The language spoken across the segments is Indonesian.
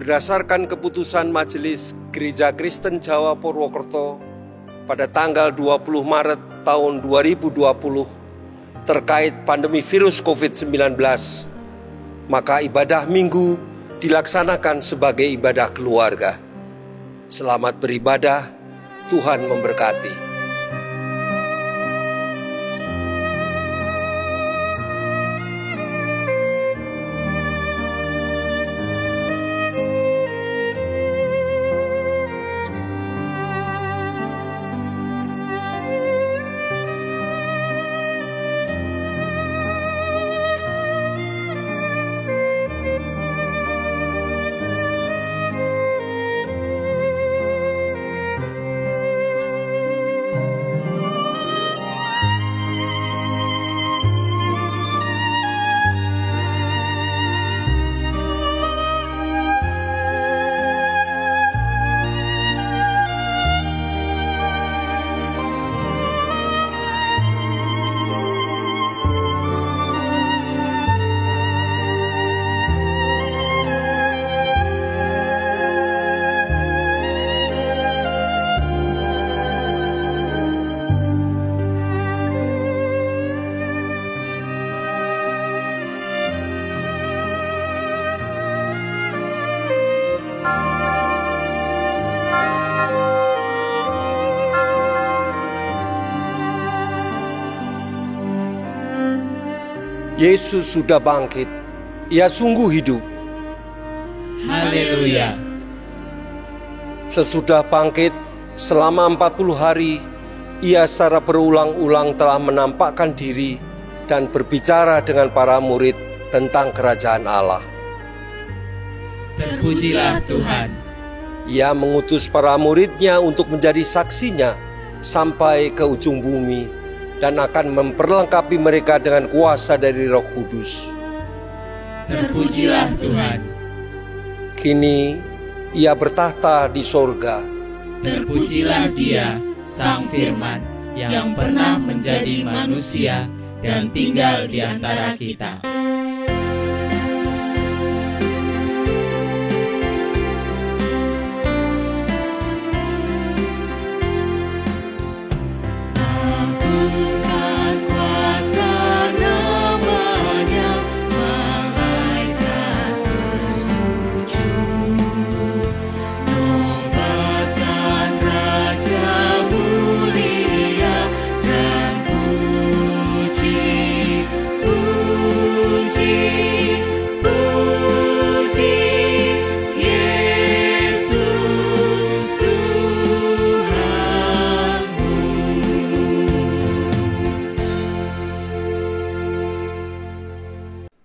berdasarkan keputusan Majelis Gereja Kristen Jawa Purwokerto pada tanggal 20 Maret tahun 2020 terkait pandemi virus COVID-19, maka ibadah minggu dilaksanakan sebagai ibadah keluarga. Selamat beribadah, Tuhan memberkati. Yesus sudah bangkit, Ia sungguh hidup. Haleluya. Sesudah bangkit, selama 40 hari, Ia secara berulang-ulang telah menampakkan diri dan berbicara dengan para murid tentang kerajaan Allah. Terpujilah Tuhan. Ia mengutus para murid-Nya untuk menjadi saksinya sampai ke ujung bumi, dan akan memperlengkapi mereka dengan kuasa dari Roh Kudus. Terpujilah Tuhan. Kini Ia bertahta di sorga. Terpujilah Dia, Sang Firman, yang pernah menjadi manusia dan tinggal di antara kita.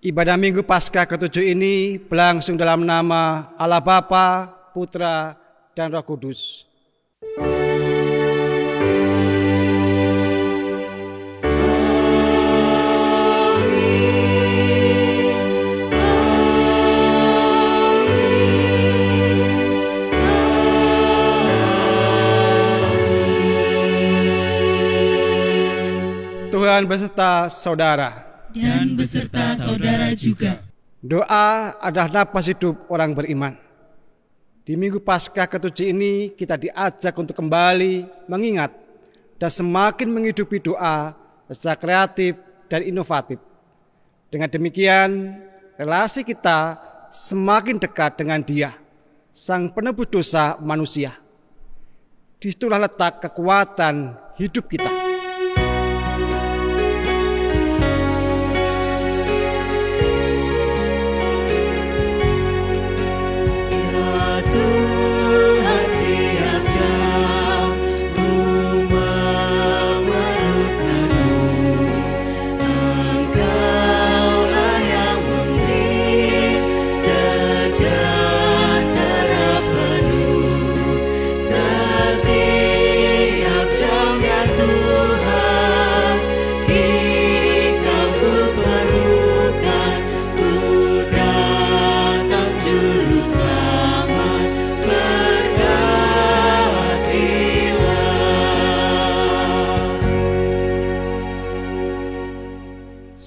Ibadah Minggu Paskah ke-7 ini berlangsung dalam nama Allah Bapa, Putra, dan Roh Kudus. Tuhan beserta saudara. Dan beserta saudara juga. Doa adalah napas hidup orang beriman. Di Minggu Paskah ke-7 ini kita diajak untuk kembali mengingat dan semakin menghidupi doa secara kreatif dan inovatif. Dengan demikian, relasi kita semakin dekat dengan Dia, Sang Penebus dosa manusia. Disitulah letak kekuatan hidup kita.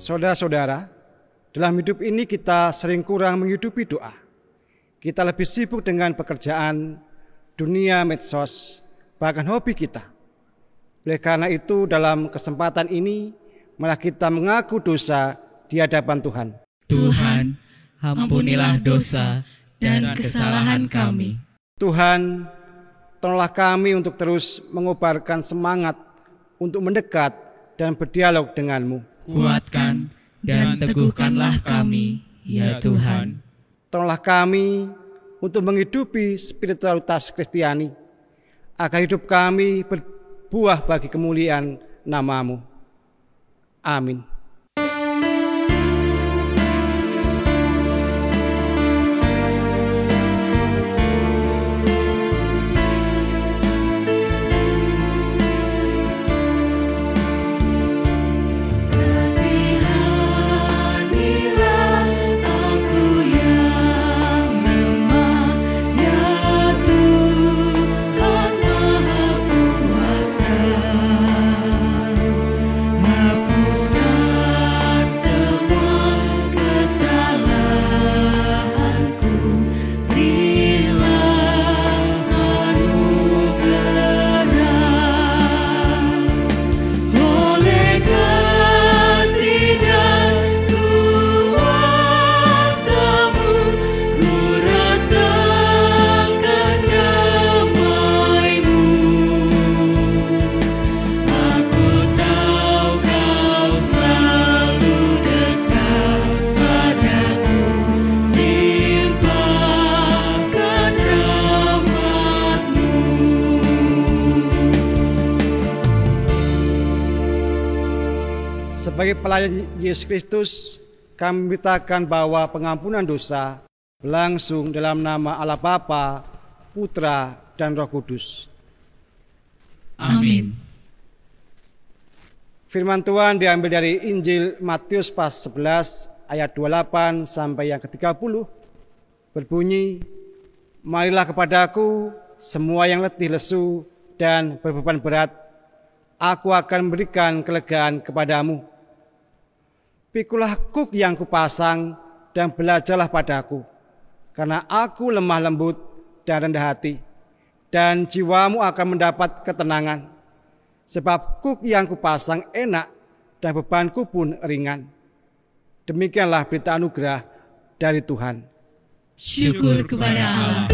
Saudara-saudara, dalam hidup ini kita sering kurang menghidupi doa. Kita lebih sibuk dengan pekerjaan, dunia, medsos, bahkan hobi kita. Oleh karena itu dalam kesempatan ini, malah kita mengaku dosa di hadapan Tuhan. Tuhan, ampunilah dosa dan kesalahan kami. Tuhan, tolonglah kami untuk terus mengobarkan semangat untuk mendekat dan berdialog denganmu. Kuatkan dan teguhkanlah kami, ya Tuhan. Tolonglah kami untuk menghidupi spiritualitas Kristiani, agar hidup kami berbuah bagi kemuliaan nama-Mu. Amin. Sebagai pelayan Yesus Kristus, kami memberitakan bahwa pengampunan dosa berlangsung dalam nama Allah Bapa, Putra, dan Roh Kudus. Amin. Firman Tuhan diambil dari Injil Matius pasal 11 ayat 28 sampai yang ke-30, berbunyi, "Marilah kepadaku semua yang letih lesu dan berbeban berat, aku akan memberikan kelegaan kepadamu. Pikulah kuk yang kupasang dan belajarlah padaku, karena aku lemah lembut dan rendah hati, dan jiwamu akan mendapat ketenangan. Sebab kuk yang kupasang enak dan bebanku pun ringan." Demikianlah berita anugerah dari Tuhan. Syukur kepada Allah.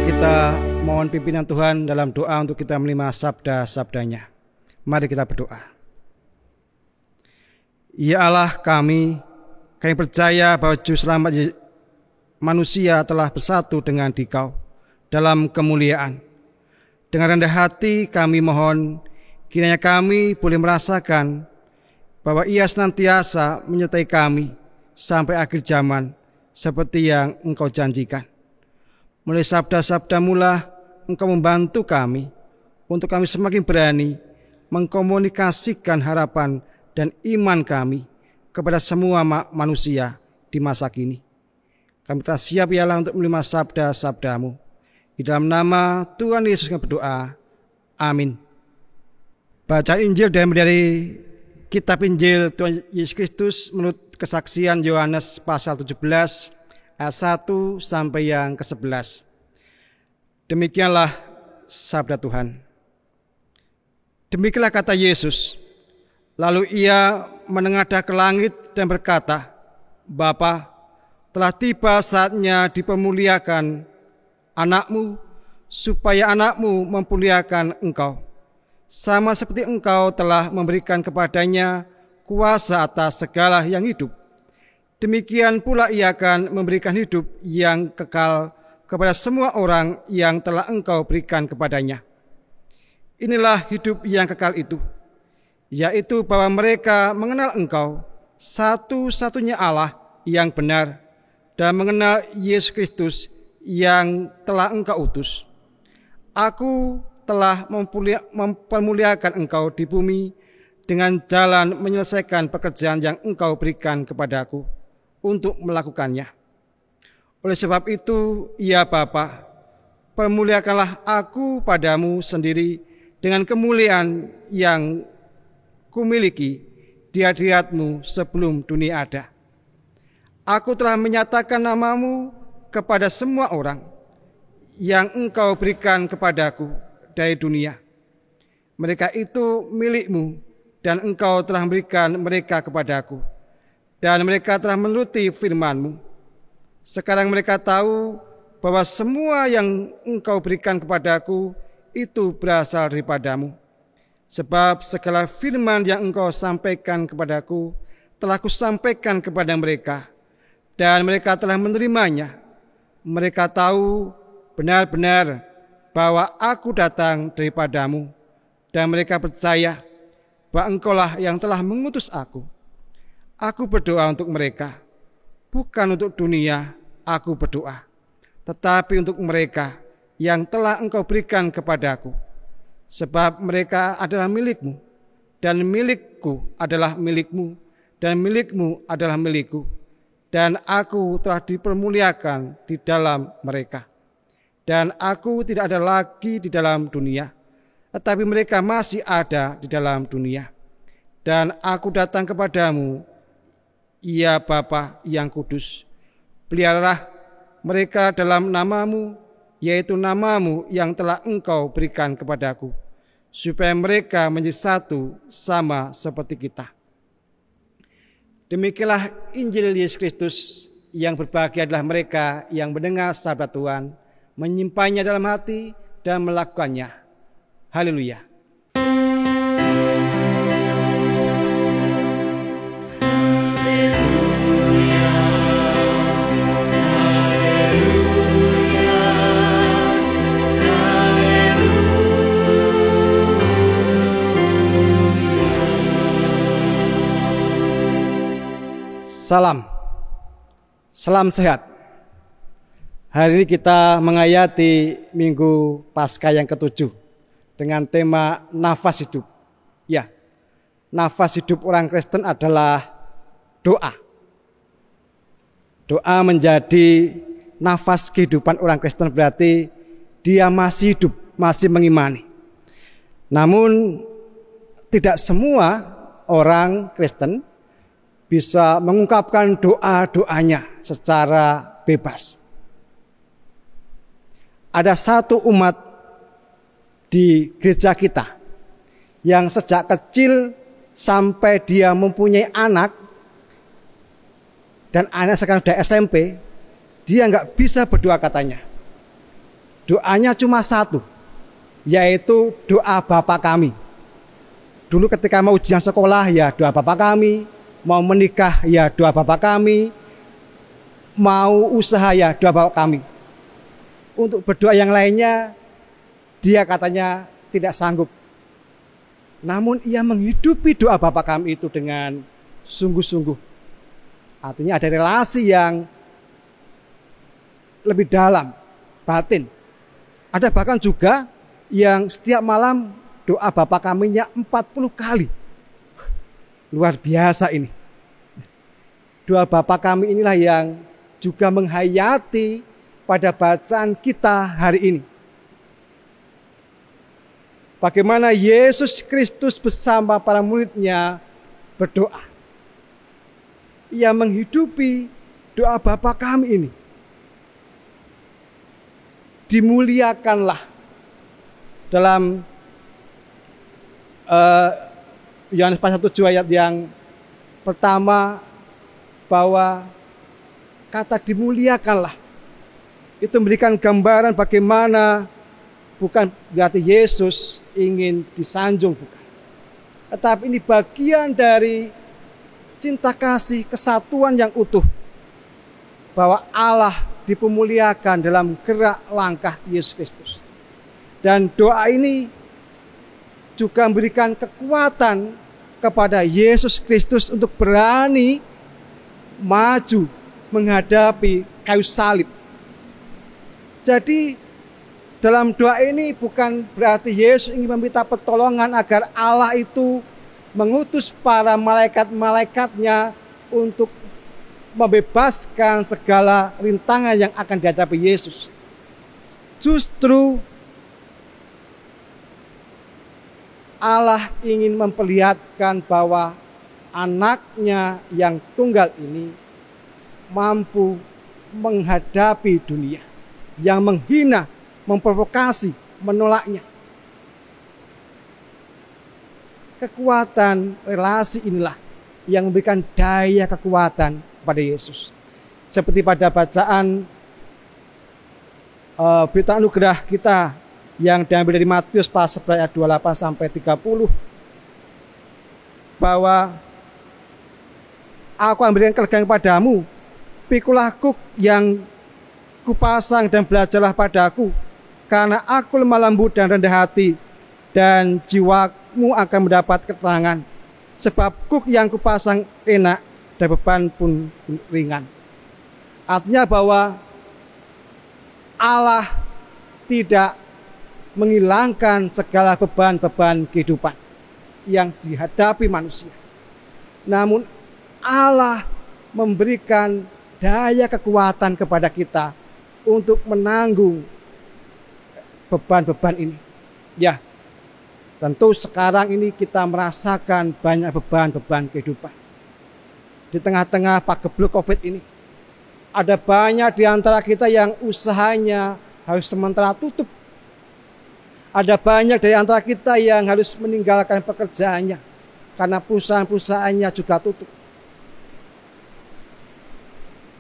Kita mohon pimpinan Tuhan dalam doa untuk kita menerima sabda-sabdanya. Mari kita berdoa. Ya Allah kami percaya bahwa Juru Selamat manusia telah bersatu dengan Dikau dalam kemuliaan. Dengan rendah hati kami mohon, kiranya kami boleh merasakan bahwa Ia senantiasa menyertai kami sampai akhir zaman seperti yang Engkau janjikan. Melalui sabda-sabdamu lah Engkau membantu kami untuk kami semakin berani mengkomunikasikan harapan dan iman kami kepada semua manusia di masa kini. Kami telah siap ya Allah untuk menerima sabda-sabdamu. Di dalam nama Tuhan Yesus kami berdoa. Amin. Bacaan Injil dari kitab Injil Tuhan Yesus Kristus menurut kesaksian Yohanes pasal 17 ayat 1 sampai yang ke-11. Demikianlah sabda Tuhan. Demikianlah kata Yesus. Lalu Ia menengadah ke langit dan berkata, "Bapa, telah tiba saatnya dipermuliakan anakmu, supaya anakmu mempermuliakan engkau, sama seperti engkau telah memberikan kepadanya kuasa atas segala yang hidup. Demikian pula ia akan memberikan hidup yang kekal kepada semua orang yang telah engkau berikan kepadanya. Inilah hidup yang kekal itu, yaitu bahwa mereka mengenal engkau, satu-satunya Allah yang benar, dan mengenal Yesus Kristus yang telah engkau utus. Aku telah mempermuliakan engkau di bumi dengan jalan menyelesaikan pekerjaan yang engkau berikan kepadaku untuk melakukannya. Oleh sebab itu, ya Bapa, permuliakanlah aku padamu sendiri dengan kemuliaan yang kumiliki di hadirat-Mu sebelum dunia ada. Aku telah menyatakan namamu kepada semua orang yang engkau berikan kepadaku dari dunia. Mereka itu milik-Mu dan engkau telah memberikan mereka kepadaku, dan mereka telah menuruti firman-Mu. Sekarang mereka tahu bahwa semua yang engkau berikan kepadaku itu berasal daripada-Mu. Sebab segala firman yang engkau sampaikan kepadaku telah kusampaikan kepada mereka, dan mereka telah menerimanya. Mereka tahu benar-benar bahwa aku datang daripada-Mu, dan mereka percaya bahwa engkaulah yang telah mengutus aku. Aku berdoa untuk mereka, bukan untuk dunia aku berdoa, tetapi untuk mereka yang telah engkau berikan kepadaku. Sebab mereka adalah milik-Mu, dan milik-Ku adalah milik-Mu, dan milik-Mu adalah milik-Ku. Dan aku telah dipermuliakan di dalam mereka. Dan aku tidak ada lagi di dalam dunia, tetapi mereka masih ada di dalam dunia. Dan aku datang kepadamu, ya Bapa yang kudus. Peliharalah mereka dalam namamu, yaitu namamu yang telah engkau berikan kepadaku, supaya mereka menjadi satu sama seperti kita. Demikianlah Injil Yesus Kristus. Yang berbahagia adalah mereka yang mendengar sabda Tuhan, menyimpannya dalam hati, dan melakukannya. Haleluya. Salam sehat. Hari ini kita menghayati Minggu Paskah yang ke-7 dengan tema nafas hidup. Ya, nafas hidup orang Kristen adalah doa. Doa menjadi nafas kehidupan orang Kristen, berarti dia masih hidup, masih mengimani. Namun tidak semua orang Kristen bisa mengungkapkan doa-doanya secara bebas. Ada satu umat di gereja kita yang sejak kecil sampai dia mempunyai anak, dan anak sekarang sudah SMP, dia nggak bisa berdoa katanya. Doanya cuma satu, yaitu doa Bapa kami. Dulu ketika mau ujian sekolah, ya doa Bapa kami. Mau menikah, ya doa Bapa kami. Mau usaha, ya doa Bapa kami. Untuk berdoa yang lainnya, dia katanya tidak sanggup. Namun ia menghidupi doa Bapa kami itu dengan sungguh-sungguh. Artinya ada relasi yang lebih dalam, batin. Ada bahkan juga yang setiap malam doa Bapa kaminya 40 kali. Luar biasa ini. Doa Bapa kami inilah yang juga menghayati pada bacaan kita hari ini. Bagaimana Yesus Kristus bersama para muridnya berdoa. Ia menghidupi doa Bapa kami ini. Dimuliakanlah dalam Yohanes pasal 7 ayat yang pertama, bahwa kata dimuliakanlah itu memberikan gambaran bagaimana bukan berarti Yesus ingin disanjung, bukan. Tetapi ini bagian dari cinta kasih kesatuan yang utuh. Bahwa Allah dipemuliakan dalam gerak langkah Yesus Kristus. Dan doa ini juga memberikan kekuatan kepada Yesus Kristus untuk berani maju menghadapi kayu salib. Jadi dalam doa ini bukan berarti Yesus ingin meminta pertolongan agar Allah itu mengutus para malaikat-malaikatnya untuk membebaskan segala rintangan yang akan dihadapi Yesus. Justru Allah ingin memperlihatkan bahwa anaknya yang tunggal ini mampu menghadapi dunia yang menghina, memprovokasi, menolaknya. Kekuatan relasi inilah yang memberikan daya kekuatan pada Yesus. Seperti pada bacaan berita anugerah kita yang diambil dari Matius pasal 11 ayat 28 sampai 30, bahwa aku akan memberikan kelegaan kepadamu, pikulah kuk yang kupasang dan belajarlah padaku, karena aku lemah lembut dan rendah hati, dan jiwamu akan mendapat ketenangan. Sebab kuk yang kupasang enak dan beban pun ringan. Artinya bahwa Allah tidak menghilangkan segala beban-beban kehidupan yang dihadapi manusia. Namun Allah memberikan daya kekuatan kepada kita untuk menanggung beban-beban ini. Ya, tentu sekarang ini kita merasakan banyak beban-beban kehidupan. Di tengah-tengah pagebluk COVID ini, ada banyak di antara kita yang usahanya harus sementara tutup. Ada banyak dari antara kita yang harus meninggalkan pekerjaannya karena perusahaan-perusahaannya juga tutup.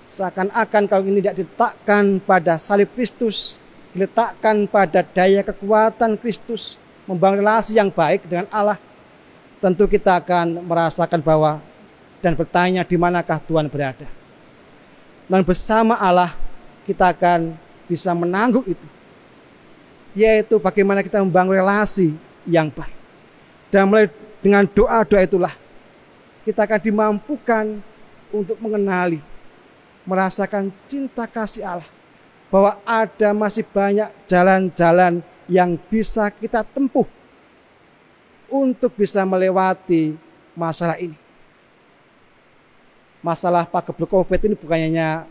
Seakan-akan kalau ini tidak diletakkan pada salib Kristus, diletakkan pada daya kekuatan Kristus, membangun relasi yang baik dengan Allah, tentu kita akan merasakan bahwa dan bertanya di manakah Tuhan berada. Dan bersama Allah kita akan bisa menanggung itu. Yaitu bagaimana kita membangun relasi yang baik. Dan mulai dengan doa-doa itulah kita akan dimampukan untuk mengenali, merasakan cinta kasih Allah. Bahwa ada masih banyak jalan-jalan yang bisa kita tempuh untuk bisa melewati masalah ini. Masalah pagebluk COVID ini bukan hanya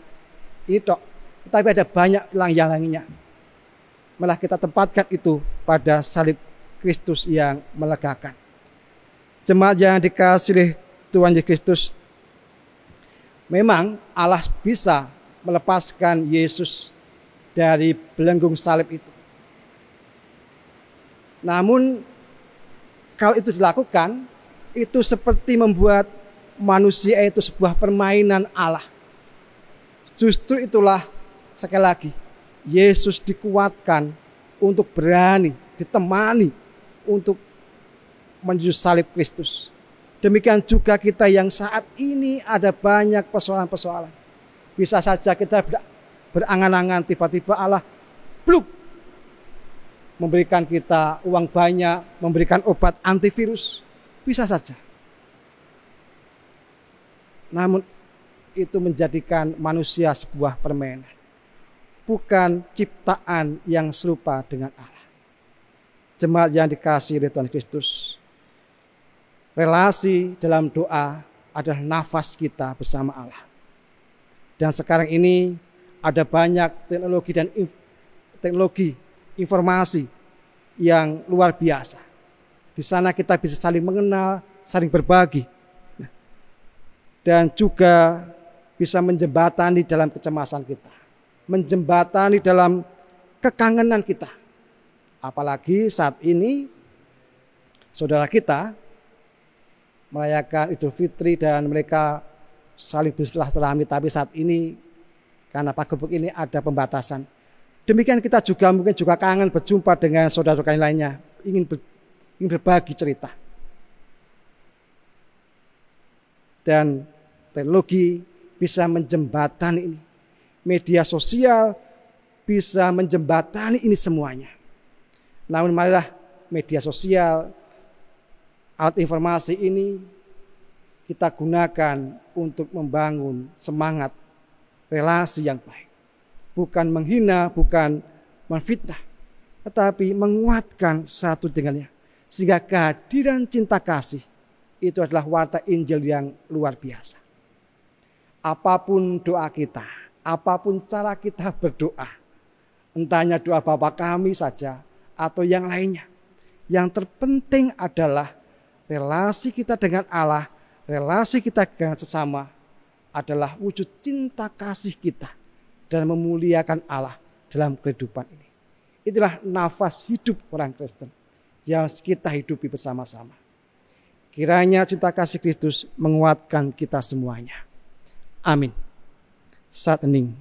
ini tok, tetapi ada banyak yang lainnya. Malah kita tempatkan itu pada salib Kristus yang melegakan. Jemaat yang dikasihi oleh Tuhan Yesus Kristus, memang Allah bisa melepaskan Yesus dari belenggu salib itu. Namun kalau itu dilakukan, itu seperti membuat manusia itu sebuah permainan Allah. Justru itulah sekali lagi Yesus dikuatkan untuk berani, ditemani untuk menuju salib Kristus. Demikian juga kita yang saat ini ada banyak persoalan-persoalan. Bisa saja kita berangan-angan tiba-tiba Allah bluk memberikan kita uang banyak, memberikan obat antivirus. Bisa saja. Namun itu menjadikan manusia sebuah permainan. Bukan ciptaan yang serupa dengan Allah. Jemaat yang dikasihi oleh Tuhan Kristus, relasi dalam doa adalah nafas kita bersama Allah. Dan sekarang ini ada banyak teknologi dan teknologi informasi yang luar biasa. Di sana kita bisa saling mengenal, saling berbagi. Dan juga bisa menjembatani dalam kecemasan kita. Menjembatani dalam kekangenan kita. Apalagi saat ini saudara kita merayakan Idul Fitri dan mereka saling bersilaturahmi, tapi saat ini karena paguyuban ini ada pembatasan. Demikian kita juga mungkin juga kangen berjumpa dengan saudara-saudara lainnya, ingin berbagi cerita. Dan teknologi bisa menjembatani ini. Media sosial bisa menjembatani ini semuanya. Namun marilah media sosial, alat informasi ini kita gunakan untuk membangun semangat relasi yang baik. Bukan menghina, bukan menfitnah, tetapi menguatkan satu dengannya. Sehingga kehadiran cinta kasih itu adalah warta Injil yang luar biasa. Apapun doa kita, apapun cara kita berdoa, entahnya doa Bapa kami saja atau yang lainnya, yang terpenting adalah relasi kita dengan Allah, relasi kita dengan sesama adalah wujud cinta kasih kita dan memuliakan Allah dalam kehidupan ini. Itulah nafas hidup orang Kristen yang kita hidupi bersama-sama. Kiranya cinta kasih Kristus menguatkan kita semuanya. Amin. Saat hening.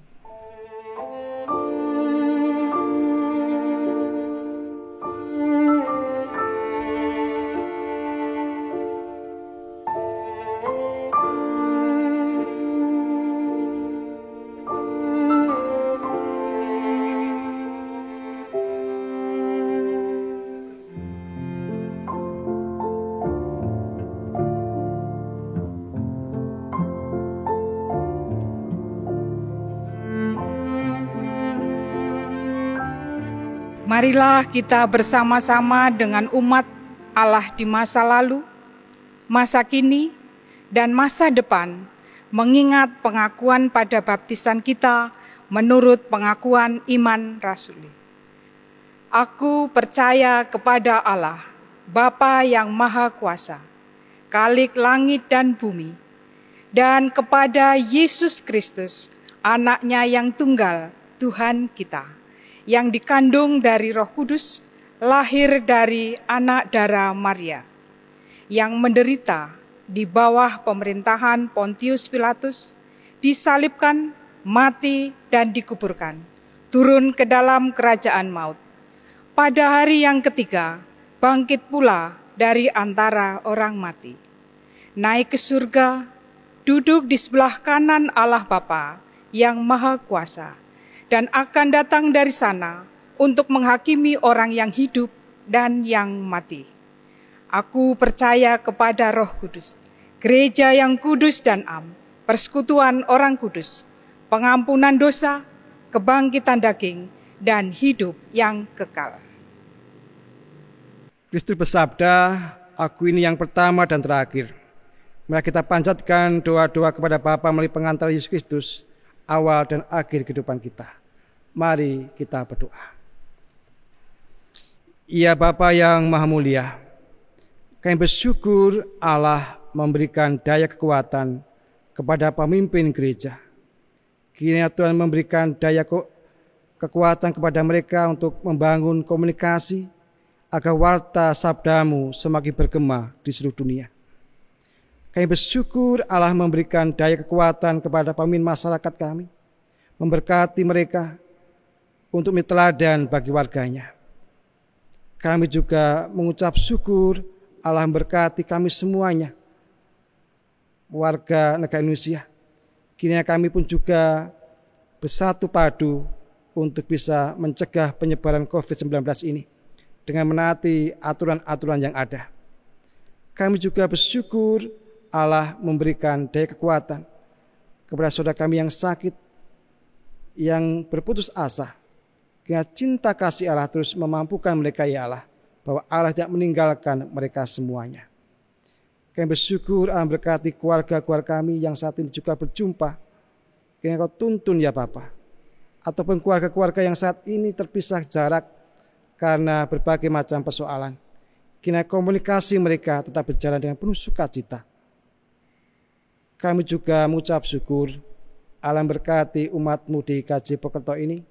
Marilah kita bersama-sama dengan umat Allah di masa lalu, masa kini, dan masa depan, mengingat pengakuan pada baptisan kita menurut pengakuan iman rasuli. Aku percaya kepada Allah, Bapa yang Maha Kuasa, Khalik langit dan bumi, dan kepada Yesus Kristus, Anak-Nya yang tunggal, Tuhan kita, yang dikandung dari Roh Kudus, lahir dari anak darah Maria, yang menderita di bawah pemerintahan Pontius Pilatus, disalibkan, mati, dan dikuburkan, turun ke dalam kerajaan maut. Pada hari yang ketiga, bangkit pula dari antara orang mati, naik ke surga, duduk di sebelah kanan Allah Bapa yang Maha Kuasa, dan akan datang dari sana untuk menghakimi orang yang hidup dan yang mati. Aku percaya kepada Roh Kudus, gereja yang kudus dan am, persekutuan orang kudus, pengampunan dosa, kebangkitan daging, dan hidup yang kekal. Kristus bersabda, aku ini yang pertama dan terakhir. Mari kita panjatkan doa-doa kepada Bapa melalui pengantara Yesus Kristus, awal dan akhir kehidupan kita. Mari kita berdoa. Ya Bapa yang Maha Mulia, kami bersyukur Allah memberikan daya kekuatan kepada pemimpin gereja. Kiranya Tuhan memberikan daya kekuatan kepada mereka untuk membangun komunikasi agar warta sabdamu semakin bergema di seluruh dunia. Kami bersyukur Allah memberikan daya kekuatan kepada pemimpin masyarakat kami, memberkati mereka untuk menjadi teladan bagi warganya. Kami juga mengucap syukur Allah memberkati kami semuanya, warga negara Indonesia. Kiranya kami pun juga bersatu padu untuk bisa mencegah penyebaran COVID-19 ini dengan menaati aturan-aturan yang ada. Kami juga bersyukur Allah memberikan daya kekuatan kepada saudara kami yang sakit, yang berputus asa. Kiranya cinta kasih Allah terus memampukan mereka ya Allah, bahwa Allah tidak meninggalkan mereka semuanya. Kami bersyukur Allah berkati keluarga-keluarga kami yang saat ini juga berjumpa. Kiranya Kau tuntun ya Bapa, ataupun keluarga-keluarga yang saat ini terpisah jarak karena berbagai macam persoalan. Kiranya komunikasi mereka tetap berjalan dengan penuh sukacita. Kami juga mengucap syukur Allah berkati umat-Mu di KJ Pokerto ini.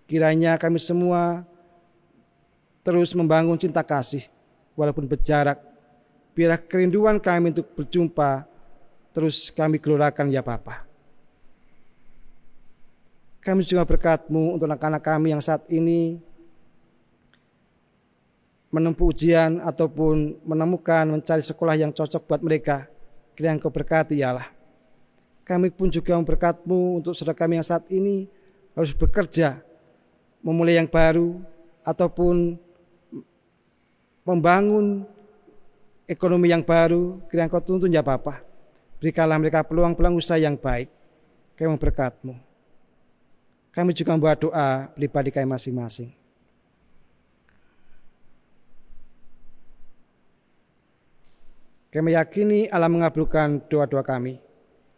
Kiranya kami semua terus membangun cinta kasih walaupun berjarak. Biarlah kerinduan kami untuk berjumpa terus kami gelurakan ya Bapa. Kami juga berkat-Mu untuk anak-anak kami yang saat ini menempuh ujian ataupun mencari sekolah yang cocok buat mereka. Kiranya Engkau berkati ya Allah. Kami pun juga berkat-Mu untuk saudara kami yang saat ini harus bekerja, memulai yang baru, ataupun membangun ekonomi yang baru. Kiranya Engkau tuntun ya Bapa. Berikanlah mereka peluang-peluang usaha yang baik. Kami berkat-Mu. Kami juga membawa doa pribadi kami masing-masing. Kami yakini Allah mengabulkan doa-doa kami.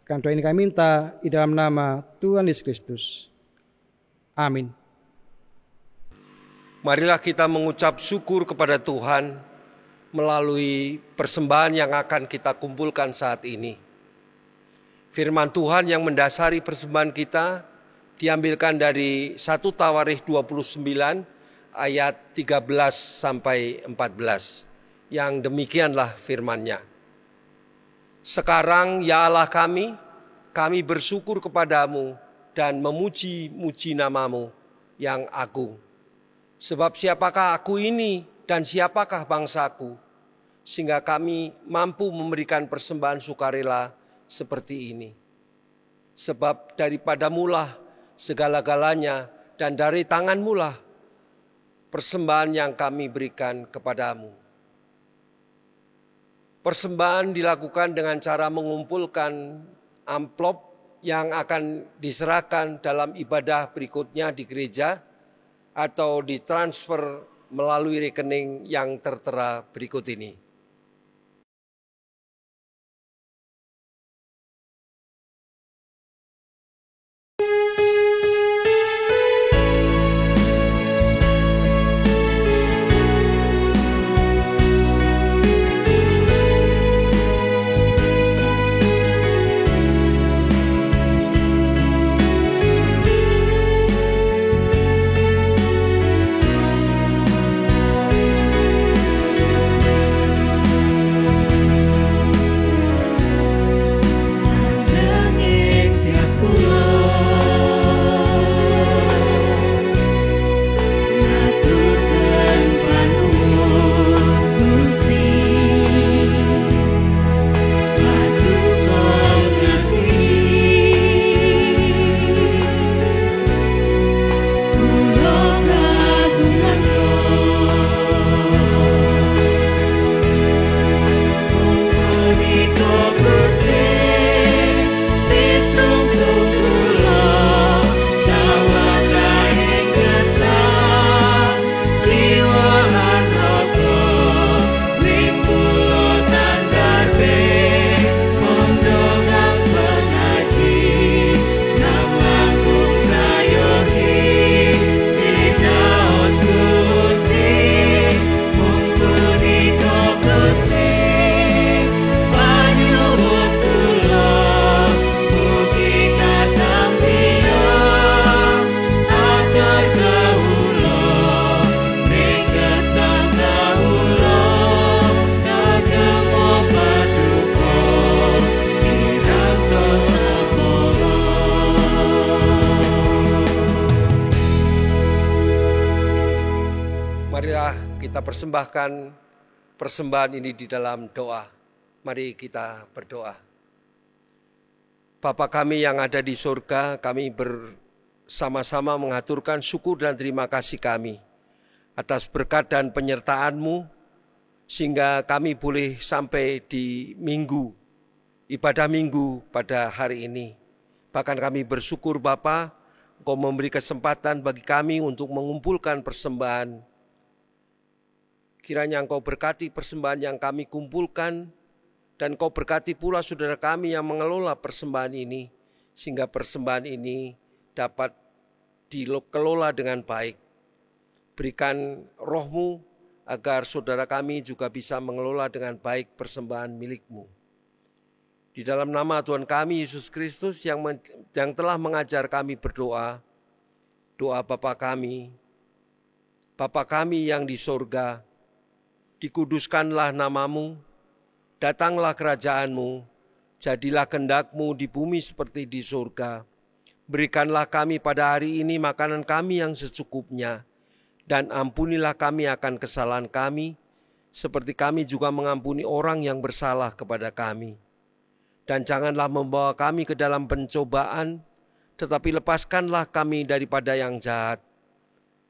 Karena doa ini kami minta di dalam nama Tuhan Yesus Kristus. Amin. Marilah kita mengucap syukur kepada Tuhan melalui persembahan yang akan kita kumpulkan saat ini. Firman Tuhan yang mendasari persembahan kita diambilkan dari 1 Tawarikh 29 ayat 13 sampai 14. Yang demikianlah firman-Nya. Sekarang ya Allah kami bersyukur kepadamu dan memuji-muji namamu yang agung. Sebab siapakah aku ini dan siapakah bangsaku, sehingga kami mampu memberikan persembahan sukarela seperti ini. Sebab daripadamulah segala-galanya dan dari tanganmulah persembahan yang kami berikan kepadamu. Persembahan dilakukan dengan cara mengumpulkan amplop yang akan diserahkan dalam ibadah berikutnya di gereja atau ditransfer melalui rekening yang tertera berikut ini. Kita persembahkan persembahan ini di dalam doa. Mari kita berdoa. Bapa kami yang ada di surga, kami bersama-sama mengaturkan syukur dan terima kasih kami atas berkat dan penyertaan-Mu, sehingga kami boleh sampai di ibadah minggu pada hari ini. Bahkan kami bersyukur Bapa, Engkau memberi kesempatan bagi kami untuk mengumpulkan persembahan. Kiranya Engkau berkati persembahan yang kami kumpulkan, dan Engkau berkati pula saudara kami yang mengelola persembahan ini, sehingga persembahan ini dapat dikelola dengan baik. Berikan Roh-Mu agar saudara kami juga bisa mengelola dengan baik persembahan milik-Mu. Di dalam nama Tuhan kami Yesus Kristus yang telah mengajar kami berdoa, doa Bapa kami yang di sorga, dikuduskanlah namamu, datanglah kerajaan-Mu, jadilah kehendak-Mu di bumi seperti di surga. Berikanlah kami pada hari ini makanan kami yang secukupnya, dan ampunilah kami akan kesalahan kami, seperti kami juga mengampuni orang yang bersalah kepada kami. Dan janganlah membawa kami ke dalam pencobaan, tetapi lepaskanlah kami daripada yang jahat.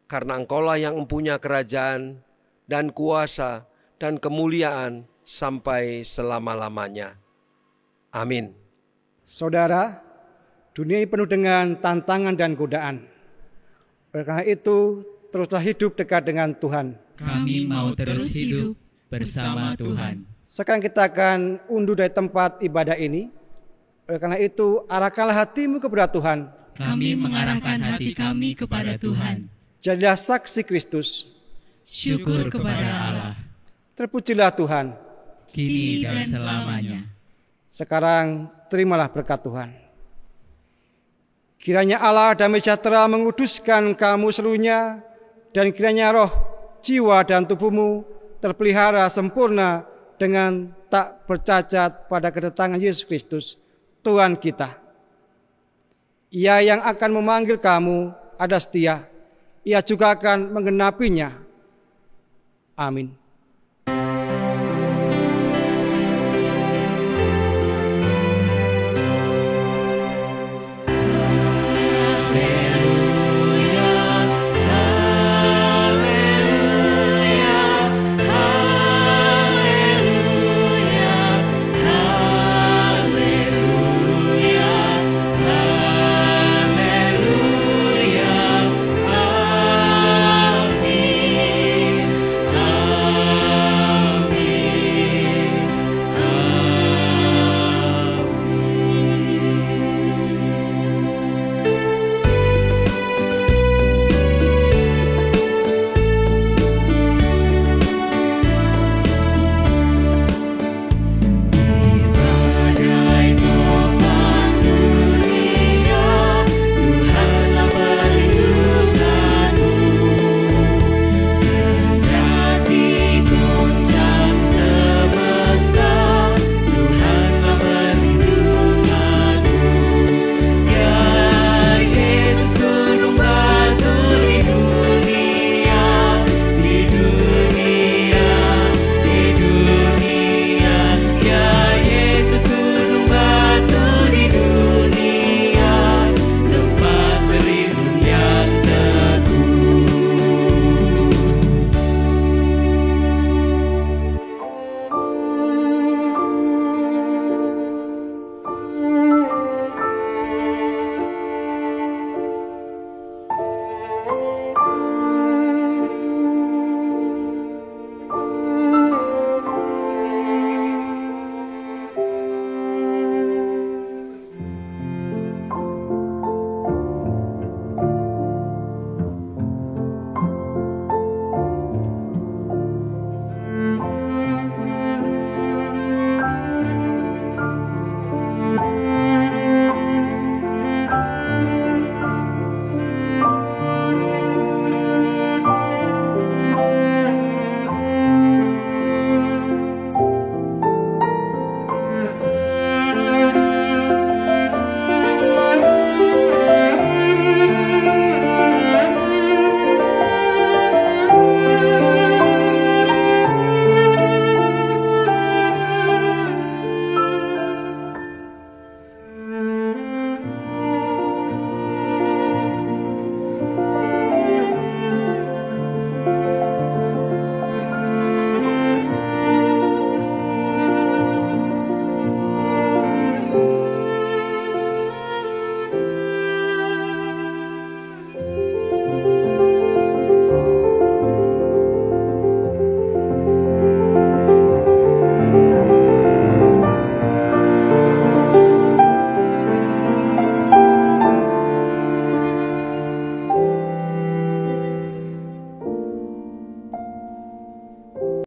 Karena Engkaulah yang mempunyai kerajaan dan kuasa dan kemuliaan sampai selama-lamanya. Amin. Saudara, dunia ini penuh dengan tantangan dan godaan. Oleh karena itu, teruslah hidup dekat dengan Tuhan. Kami mau terus hidup bersama Tuhan. Sekarang kita akan undur dari tempat ibadah ini. Oleh karena itu, arahkanlah hatimu kepada Tuhan. Kami mengarahkan hati kami kepada Tuhan. Jadilah saksi Kristus. Syukur kepada Allah, Terpujilah Tuhan. kini dan selamanya. Sekarang terimalah berkat Tuhan. Kiranya Allah damai sejahtera menguduskan kamu seluruhnya, dan kiranya roh, jiwa, dan tubuhmu terpelihara sempurna dengan tak bercacat pada kedatangan Yesus Kristus, Tuhan kita. Ia yang akan memanggil kamu ada setia, ia juga akan menggenapinya. Amin.